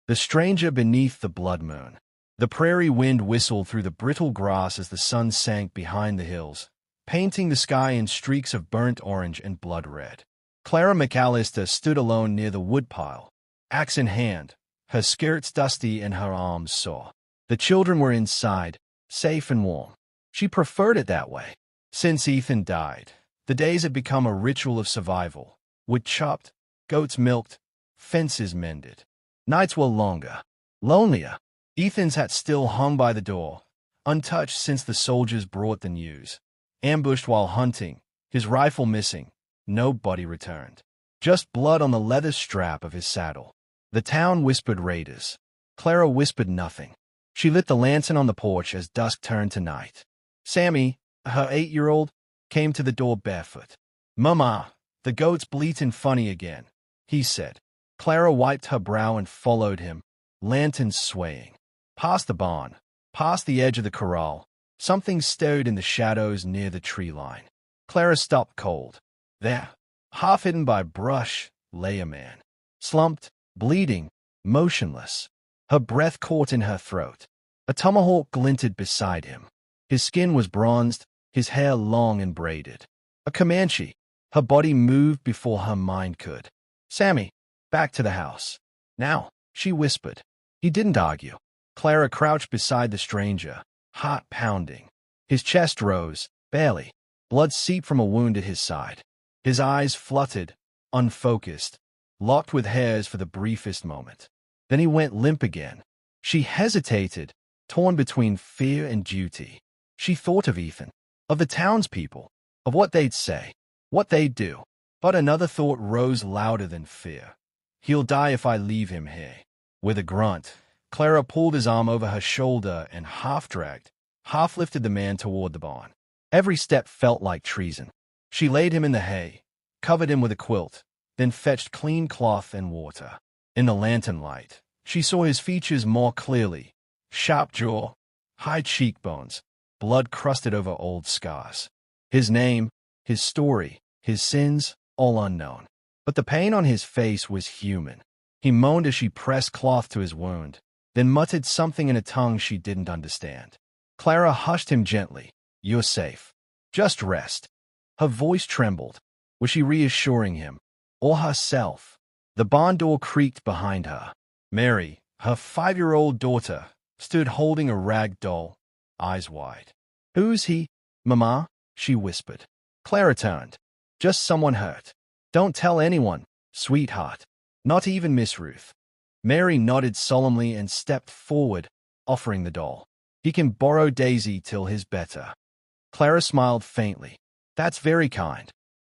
The stranger beneath the blood moon. The prairie wind whistled through the brittle grass as the sun sank behind the hills, painting the sky in streaks of burnt orange and blood red. Clara McAllister stood alone near the woodpile, axe in hand, her skirts dusty and her arms sore. The children were inside, safe and warm. She preferred it that way. Since Ethan died, the days had become a ritual of survival. Wood chopped, goats milked, fences mended. Nights were longer, lonelier. Ethan's hat still hung by the door, untouched since the soldiers brought the news. Ambushed while hunting, his rifle missing, no body returned. Just blood on the leather strap of his saddle. The town whispered raiders. Clara whispered nothing. She lit the lantern on the porch as dusk turned to night. Sammy, her 8-year-old, came to the door barefoot. "Mama, the goat's bleating funny again," he said. Clara wiped her brow and followed him, lanterns swaying. Past the barn, past the edge of the corral, something stirred in the shadows near the tree line. Clara stopped cold. There, half hidden by brush, lay a man. Slumped, bleeding, motionless. Her breath caught in her throat. A tomahawk glinted beside him. His skin was bronzed, his hair long and braided. A Comanche. Her body moved before her mind could. "Sammy, back to the house. Now," she whispered. He didn't argue. Clara crouched beside the stranger, heart pounding. His chest rose, barely. Blood seeped from a wound at his side. His eyes fluttered, unfocused, locked with hers for the briefest moment. Then he went limp again. She hesitated, torn between fear and duty. She thought of Ethan, of the townspeople, of what they'd say, what they'd do. But another thought rose louder than fear. "He'll die if I leave him here." With a grunt, Clara pulled his arm over her shoulder and half-dragged, half-lifted the man toward the barn. Every step felt like treason. She laid him in the hay, covered him with a quilt, then fetched clean cloth and water. In the lantern light, she saw his features more clearly. Sharp jaw, high cheekbones, blood crusted over old scars. His name, his story, his sins, all unknown. But the pain on his face was human. He moaned as she pressed cloth to his wound, then muttered something in a tongue she didn't understand. Clara hushed him gently. "You're safe. Just rest." Her voice trembled. Was she reassuring him? Or herself? The barn door creaked behind her. Mary, her 5-year-old daughter, stood holding a rag doll, eyes wide. "Who's he, Mama?" she whispered. Clara turned. "Just someone hurt. Don't tell anyone, sweetheart. Not even Miss Ruth." Mary nodded solemnly and stepped forward, offering the doll. "He can borrow Daisy till he's better." Clara smiled faintly. "That's very kind."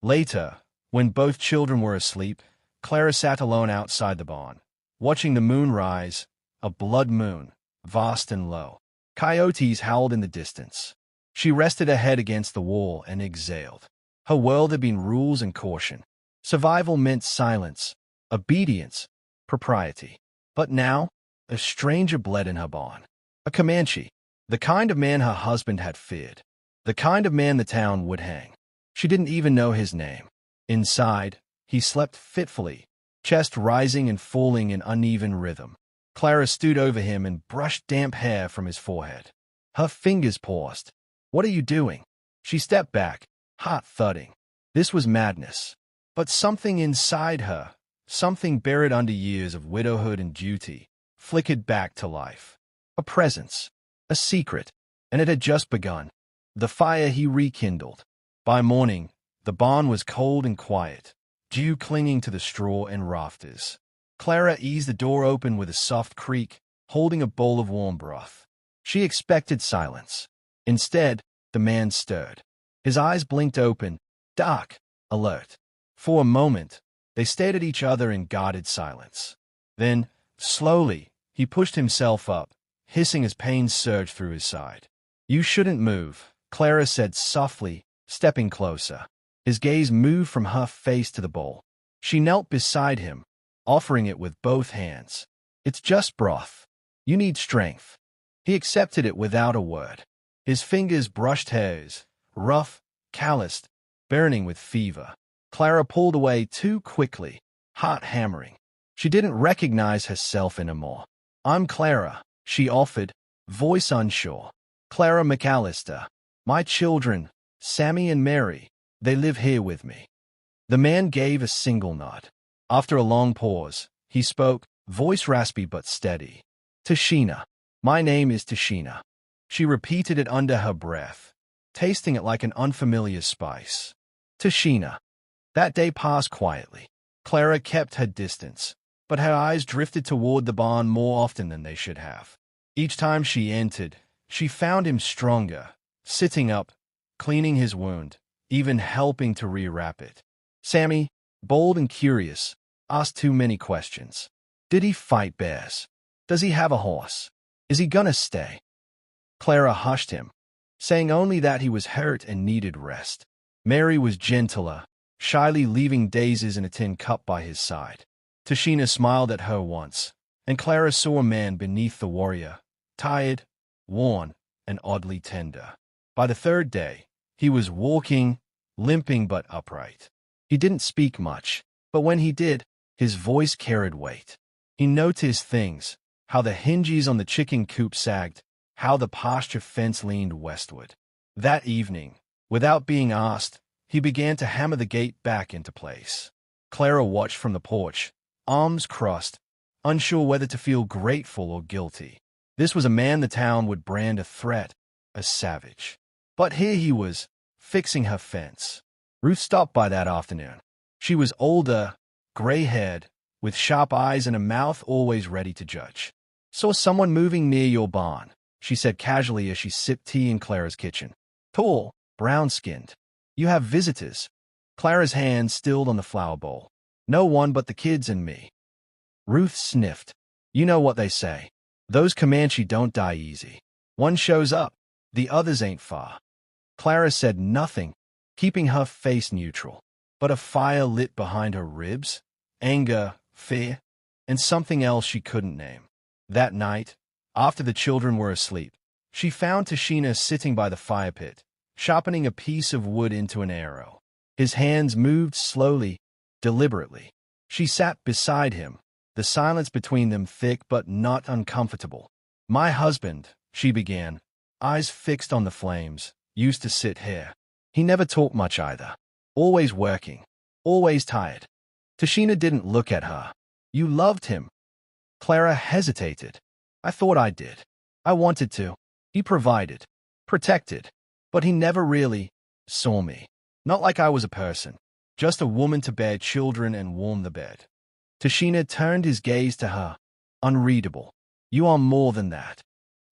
Later, when both children were asleep, Clara sat alone outside the barn, watching the moon rise, a blood moon, vast and low. Coyotes howled in the distance. She rested her head against the wall and exhaled. Her world had been rules and caution. Survival meant silence, obedience, propriety. But now, a stranger bled in her barn. A Comanche, the kind of man her husband had feared, the kind of man the town would hang. She didn't even know his name. Inside, he slept fitfully, chest rising and falling in uneven rhythm. Clara stood over him and brushed damp hair from his forehead. Her fingers paused. "What are you doing?" She stepped back, heart thudding. This was madness. But something inside her, something buried under years of widowhood and duty, flickered back to life. A presence, a secret, and it had just begun. The fire he rekindled. By morning, the barn was cold and quiet, dew clinging to the straw and rafters. Clara eased the door open with a soft creak, holding a bowl of warm broth. She expected silence. Instead, the man stirred. His eyes blinked open, dark, alert. For a moment, they stared at each other in guarded silence. Then, slowly, he pushed himself up, hissing as pain surged through his side. "You shouldn't move," Clara said softly, stepping closer. His gaze moved from her face to the bowl. She knelt beside him, offering it with both hands. "It's just broth. You need strength." He accepted it without a word. His fingers brushed hers, rough, calloused, burning with fever. Clara pulled away too quickly, heart hammering. She didn't recognize herself anymore. I'm Clara, she offered, voice unsure. Clara McAllister. My children, Sammy and Mary, they live here with me. The man gave a single nod. After a long pause, he spoke, voice raspy but steady. Tashina. My name is Tashina. She repeated it under her breath, tasting it like an unfamiliar spice. Tashina. That day passed quietly. Clara kept her distance, but her eyes drifted toward the barn more often than they should have. Each time she entered, she found him stronger, sitting up, cleaning his wound, even helping to rewrap it. Sammy, bold and curious, asked too many questions. Did he fight bears? Does he have a horse? Is he gonna stay? Clara hushed him, saying only that he was hurt and needed rest. Mary was gentler, shyly leaving daisies in a tin cup by his side. Tashina smiled at her once, and Clara saw a man beneath the warrior, tired, worn, and oddly tender. By the third day, he was walking, limping but upright. He didn't speak much, but when he did, his voice carried weight. He noticed things, how the hinges on the chicken coop sagged, how the pasture fence leaned westward. That evening, without being asked, he began to hammer the gate back into place. Clara watched from the porch, arms crossed, unsure whether to feel grateful or guilty. This was a man the town would brand a threat, a savage. But here he was, fixing her fence. Ruth stopped by that afternoon. She was older, gray-haired, with sharp eyes and a mouth always ready to judge. Saw someone moving near your barn, she said casually as she sipped tea in Clara's kitchen. Tall, brown-skinned. You have visitors. Clara's hand stilled on the flower bowl. No one but the kids and me. Ruth sniffed. You know what they say. Those Comanche don't die easy. One shows up, the others ain't far. Clara said nothing, keeping her face neutral. But a fire lit behind her ribs, anger, fear, and something else she couldn't name. That night, after the children were asleep, she found Tashina sitting by the fire pit, sharpening a piece of wood into an arrow. His hands moved slowly, deliberately. She sat beside him, the silence between them thick but not uncomfortable. My husband, she began, eyes fixed on the flames, used to sit here. He never talked much either. Always working. Always tired. Tashina didn't look at her. You loved him. Clara hesitated. I thought I did. I wanted to. He provided. Protected. But he never really saw me. Not like I was a person. Just a woman to bear children and warm the bed. Tashina turned his gaze to her. Unreadable. You are more than that.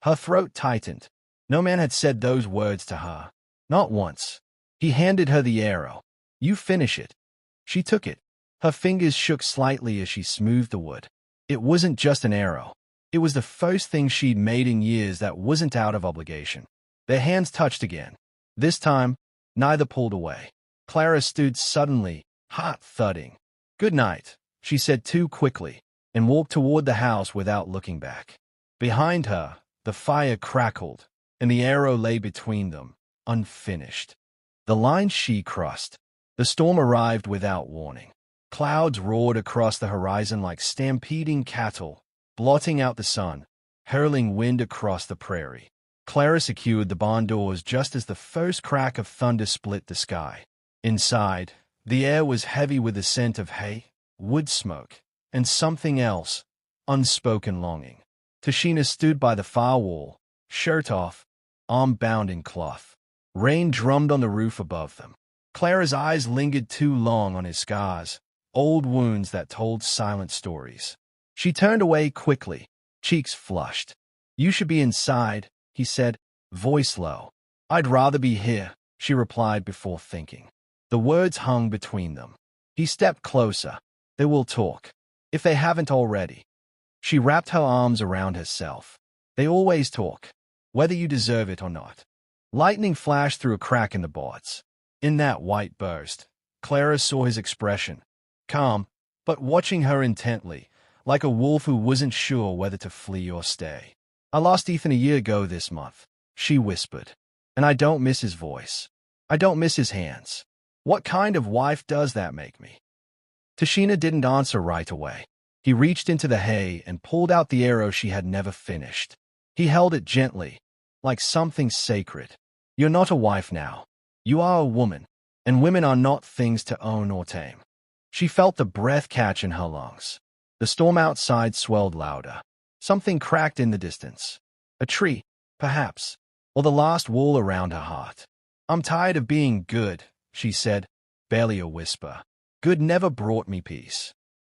Her throat tightened. No man had said those words to her. Not once. He handed her the arrow. You finish it. She took it. Her fingers shook slightly as she smoothed the wood. It wasn't just an arrow. It was the first thing she'd made in years that wasn't out of obligation. Their hands touched again. This time, neither pulled away. Clara stood suddenly, heart thudding. Good night, she said too quickly, and walked toward the house without looking back. Behind her, the fire crackled, and the arrow lay between them, unfinished. The line she crossed. The storm arrived without warning. Clouds roared across the horizon like stampeding cattle, blotting out the sun, hurling wind across the prairie. Clara secured the barn doors just as the first crack of thunder split the sky. Inside, the air was heavy with the scent of hay, wood smoke, and something else, unspoken longing. Tashina stood by the far wall, shirt off, arm bound in cloth. Rain drummed on the roof above them. Clara's eyes lingered too long on his scars, old wounds that told silent stories. She turned away quickly, cheeks flushed. You should be inside, he said, voice low. I'd rather be here, she replied before thinking. The words hung between them. He stepped closer. They will talk, if they haven't already. She wrapped her arms around herself. They always talk, whether you deserve it or not. Lightning flashed through a crack in the boards. In that white burst, Clara saw his expression, calm, but watching her intently, like a wolf who wasn't sure whether to flee or stay. I lost Ethan a year ago this month, she whispered, and I don't miss his voice. I don't miss his hands. What kind of wife does that make me? Tashina didn't answer right away. He reached into the hay and pulled out the arrow she had never finished. He held it gently, like something sacred. You're not a wife now. You are a woman, and women are not things to own or tame. She felt the breath catch in her lungs. The storm outside swelled louder. Something cracked in the distance. A tree, perhaps, or the last wall around her heart. I'm tired of being good, she said, barely a whisper. Good never brought me peace.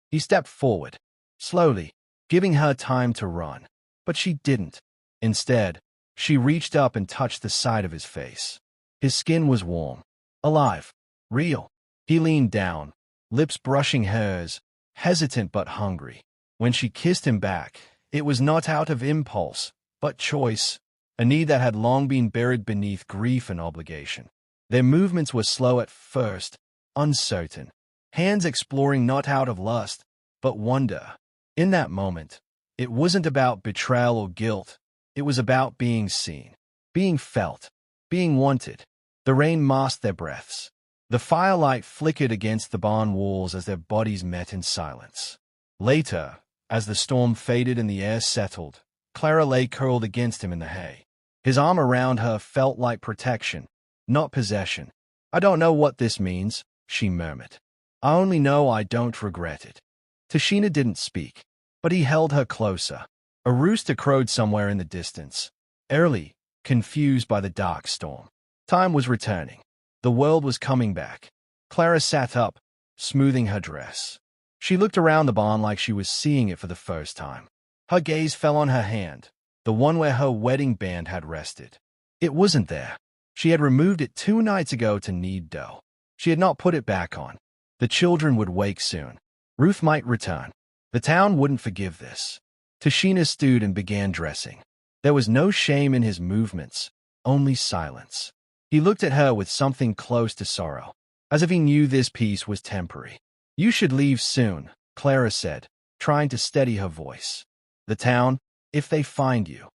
He stepped forward, slowly, giving her time to run. But she didn't. Instead, she reached up and touched the side of his face. His skin was warm, alive, real. He leaned down, lips brushing hers, hesitant but hungry. When she kissed him back, it was not out of impulse, but choice, a need that had long been buried beneath grief and obligation. Their movements were slow at first, uncertain, hands exploring not out of lust, but wonder. In that moment, it wasn't about betrayal or guilt. It was about being seen, being felt, being wanted. The rain masked their breaths. The firelight flickered against the barn walls as their bodies met in silence. Later, as the storm faded and the air settled, Clara lay curled against him in the hay. His arm around her felt like protection, not possession. I don't know what this means, she murmured. I only know I don't regret it. Tashina didn't speak, but he held her closer. A rooster crowed somewhere in the distance, early, confused by the dark storm. Time was returning. The world was coming back. Clara sat up, smoothing her dress. She looked around the barn like she was seeing it for the first time. Her gaze fell on her hand, the one where her wedding band had rested. It wasn't there. She had removed it 2 nights ago to knead dough. She had not put it back on. The children would wake soon. Ruth might return. The town wouldn't forgive this. Tashina stood and began dressing. There was no shame in his movements, only silence. He looked at her with something close to sorrow, as if he knew this peace was temporary. You should leave soon, Clara said, trying to steady her voice. The town, if they find you.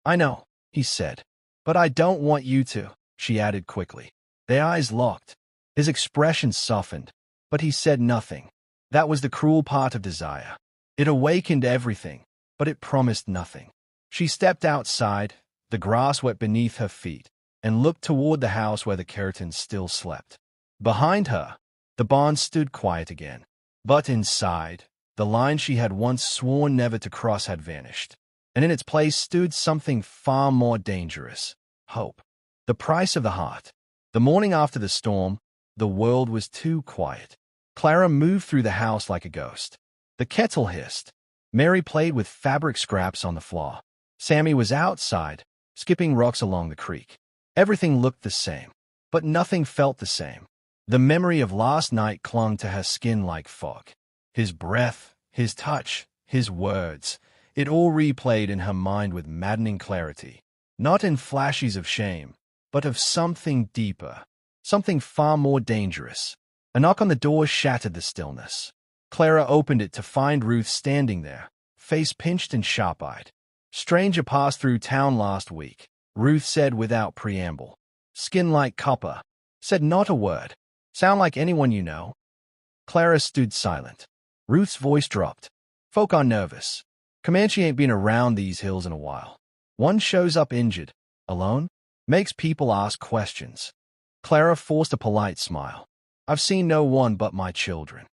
I know, he said. But I don't want you to, she added quickly. Their eyes locked. His expression softened, but he said nothing. That was the cruel part of desire. It awakened everything, but it promised nothing. She stepped outside, the grass wet beneath her feet, and looked toward the house where the curtains still slept. Behind her, the barn stood quiet again. But inside, the line she had once sworn never to cross had vanished. And in its place stood something far more dangerous. Hope. The price of the heart. The morning after the storm, the world was too quiet. Clara moved through the house like a ghost. The kettle hissed. Mary played with fabric scraps on the floor. Sammy was outside, skipping rocks along the creek. Everything looked the same, but nothing felt the same. The memory of last night clung to her skin like fog. His breath, his touch, his words, it all replayed in her mind with maddening clarity. Not in flashes of shame, but of something deeper, something far more dangerous. A knock on the door shattered the stillness. Clara opened it to find Ruth standing there, face pinched and sharp-eyed. Stranger passed through town last week, Ruth said without preamble. Skin like copper. Said not a word. Sound like anyone you know? Clara stood silent. Ruth's voice dropped. Folk are nervous. Comanche ain't been around these hills in a while. One shows up injured, alone, makes people ask questions. Clara forced a polite smile. I've seen no one but my children.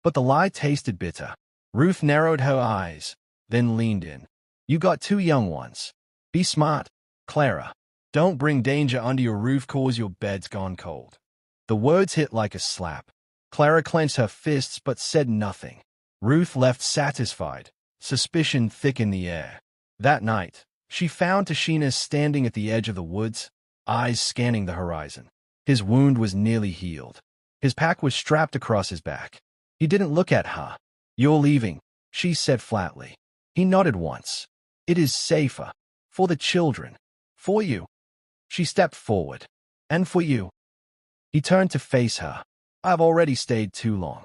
But the lie tasted bitter. Ruth narrowed her eyes, then leaned in. You got 2 young ones. Be smart, Clara. Don't bring danger under your roof cause your bed's gone cold. The words hit like a slap. Clara clenched her fists but said nothing. Ruth left satisfied, suspicion thick in the air. That night, she found Tashina standing at the edge of the woods, eyes scanning the horizon. His wound was nearly healed. His pack was strapped across his back. He didn't look at her. You're leaving, she said flatly. He nodded once. It is safer. For the children. For you. She stepped forward. And for you. He turned to face her. I've already stayed too long.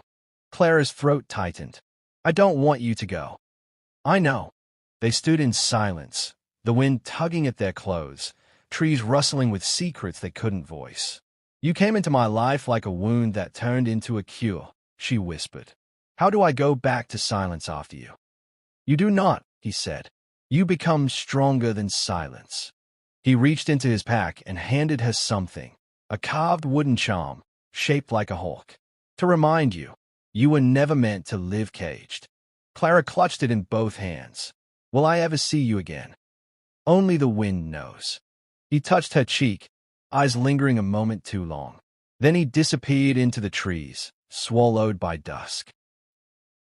Clara's throat tightened. I don't want you to go. I know. They stood in silence, the wind tugging at their clothes, trees rustling with secrets they couldn't voice. You came into my life like a wound that turned into a cure, she whispered. How do I go back to silence after you? You do not, he said. You become stronger than silence. He reached into his pack and handed her something, a carved wooden charm, shaped like a hawk. To remind you, you were never meant to live caged. Clara clutched it in both hands. Will I ever see you again? Only the wind knows. He touched her cheek, eyes lingering a moment too long. Then he disappeared into the trees, swallowed by dusk.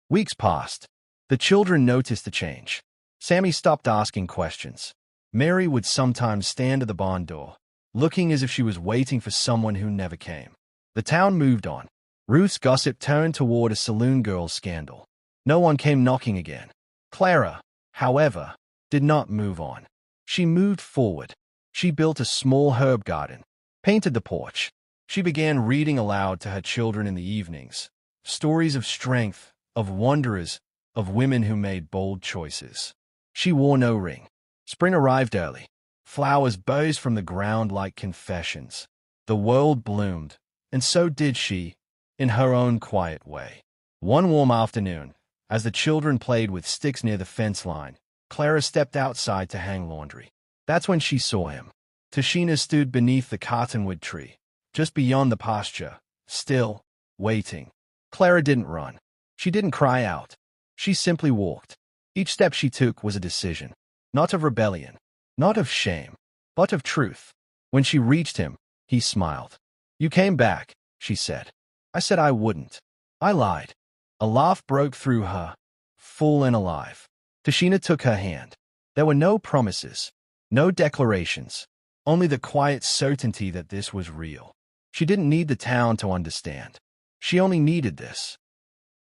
Weeks passed. The children noticed the change. Sammy stopped asking questions. Mary would sometimes stand at the barn door, looking as if she was waiting for someone who never came. The town moved on. Ruth's gossip turned toward a saloon girl's scandal. No one came knocking again. Clara, however, did not move on. She moved forward. She built a small herb garden, painted the porch. She began reading aloud to her children in the evenings, stories of strength, of wanderers, of women who made bold choices. She wore no ring. Spring arrived early. Flowers burst from the ground like confessions. The world bloomed, and so did she, in her own quiet way. One warm afternoon, as the children played with sticks near the fence line, Clara stepped outside to hang laundry. That's when she saw him. Tashina stood beneath the cottonwood tree, just beyond the pasture, still, waiting. Clara didn't run. She didn't cry out. She simply walked. Each step she took was a decision, not of rebellion, not of shame, but of truth. When she reached him, he smiled. You came back, she said. I said I wouldn't. I lied. A laugh broke through her, full and alive. Tashina took her hand. There were no promises, no declarations, only the quiet certainty that this was real. She didn't need the town to understand. She only needed this.